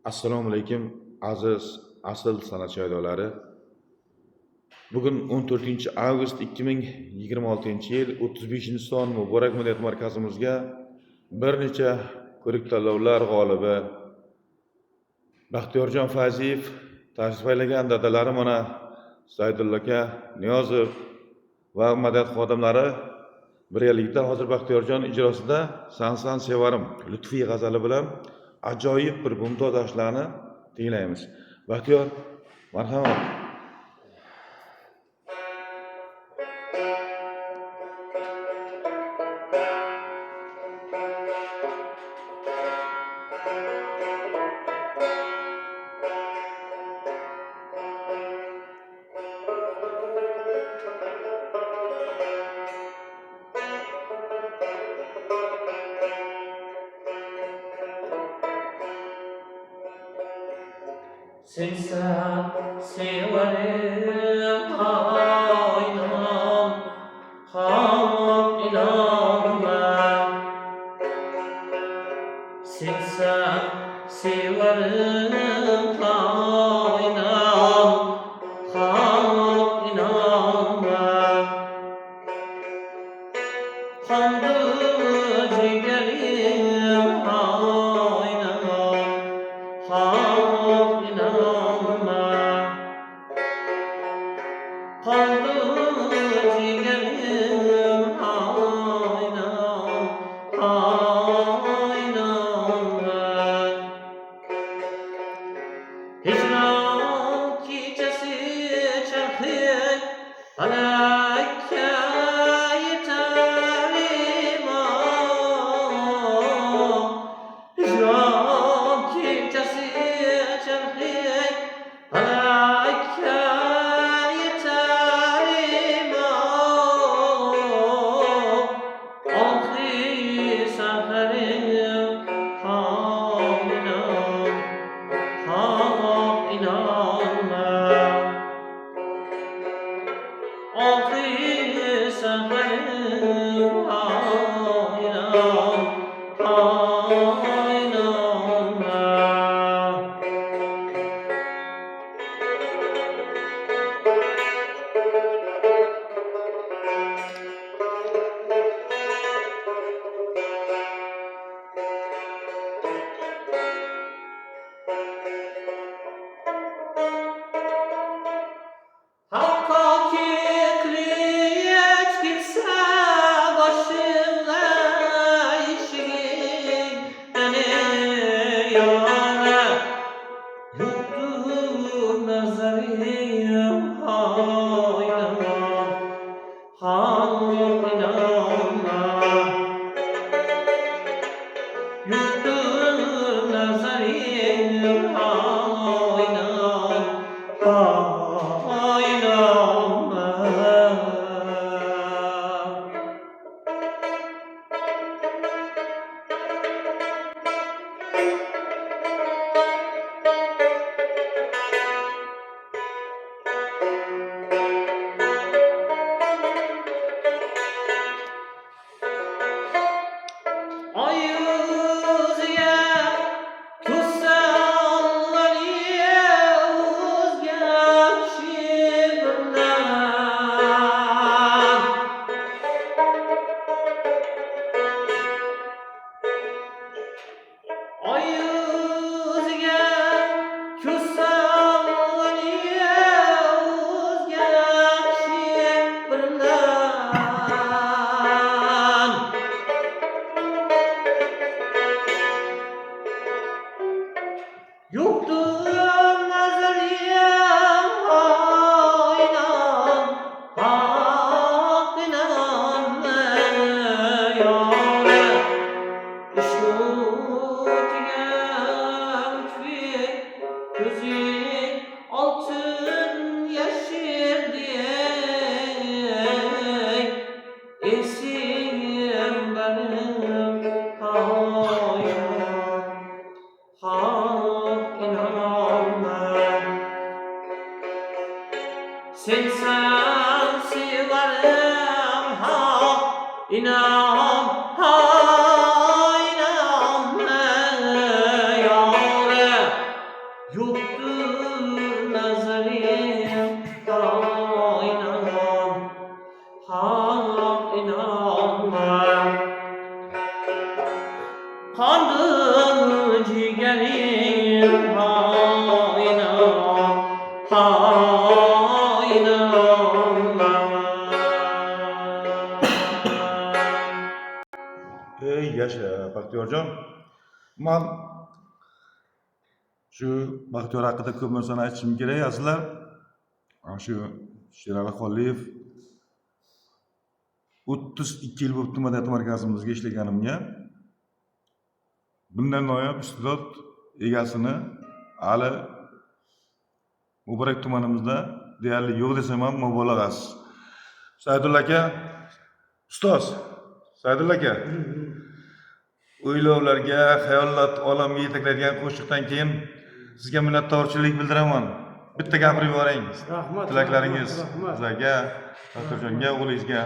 Assalomu alaykum aziz asl san'at shoiralari. Bugun 14-avgust 2026-yil 35-son Muborak Millat markazimizga bir necha ko'rik tanlovlar g'olibi Baxtiyorjon Fayziyev tashrif aylagan. Dadalari mana Saydulla aka, Niyozov va madad xodimlari birgalikda hozir Baxtiyorjon ijrosida San sevarim Lutfiy g'azali bilan ajoyib bir mumtoz ashlarni tinglaymiz. Baxtiyor, marhamat. Sensen severim aynan hak inanmam. Sensen severim aynan hak inanmam. Kandı ciğerim aynan hak inanmam. Kandı ciğerim aynan inanmam. Hicran gecesi çarxır alakka yeterim Hicran gecesi çarxır alakka yeterim Ahir seferim haminam hak inanmam. Ahir seferim haminam hak inanmam. Hakka kekliğet gitse başımda işin beni yana yoktur nazarim haynama haynama yoktur nazarim haynama Ayızıya tutsallar yavuz geçimden Ayızıya tutsallar yavuz geçimden Yoktur nazariyem aynan hak inanmeyane İşutiyen lütfi gözü altın yeşil diye esim benim hayran hak inanmam. Sensen severim hak inanmam inanmam yâre Baxtiyorjon. Men shu Baxtiyor haqida ko'p narsani aytishim kerak. Aslida shu Sherali Xoliyev 32 yil bo'libdi madaniyat markazimizga ishlaganimga. Bundan noyob iste'dod egasini hali Muborak tumanimizda deyarli yo'q desam ham mubolag'a emas. Saydulla aka, ustoz, Saydulla aka. O'ylovlarga, xayolot olamiga yetaklaydigan qo'shiqdan keyin sizga minnatdorchilik bildiraman. Bitta gapirib yuboring. Rahmat. Tilaklaringiz Rahmat. sizlarga, Baxtiyorjonga, o'g'lingizga.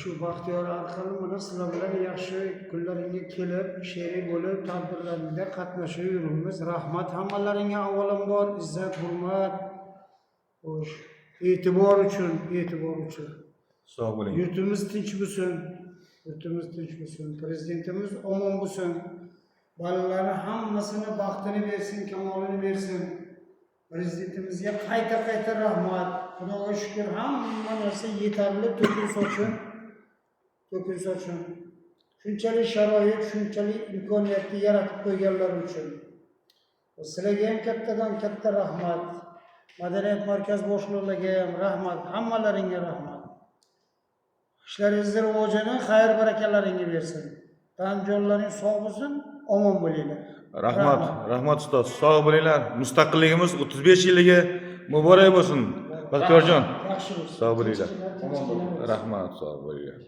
Shu Baxtiyor orqali mana sizlar bilan yaxshi kunlaringga kelib, sherik bo'lib, tadbirlaringda qatnashib yuribmiz. Rahmat hammalaringga avvalambor, izzat, hurmat, xo'sh, e'tibor uchun. Sog' bo'ling. Yurtimiz tinch bo'lsin. Prezidentimiz omon bo'lsin. Bolalarni hammasini baxtini bersin, kamolini bersin. Prezidentimizga qayta rahmat. Xudoga shukr, hamma narsa yetarli to'kin sochin. Shunchalik sharoit, shunchalik imkoniyatni yaratib qo'yganlar uchun. Sizlarga ham kattadan katta rahmat. Madaniyat markaz boshliqlariga ham rahmat, hammalaringga rahmat. Ishlaringizni rivojini, xayr barakalaringni bersin. Tan jonlaring sog' bo'lsin, omon bo'linglar. Rahmat ustoz. Sog' bo'linglar. Mustaqilligimiz 35 yilligi muborak bo'lsin. Baxtiyorjon. Yaxshi bo'lsin. Sog' bo'linglar. Tinchliklar, tinchliklar. Rahmat, sog' bo'linglar.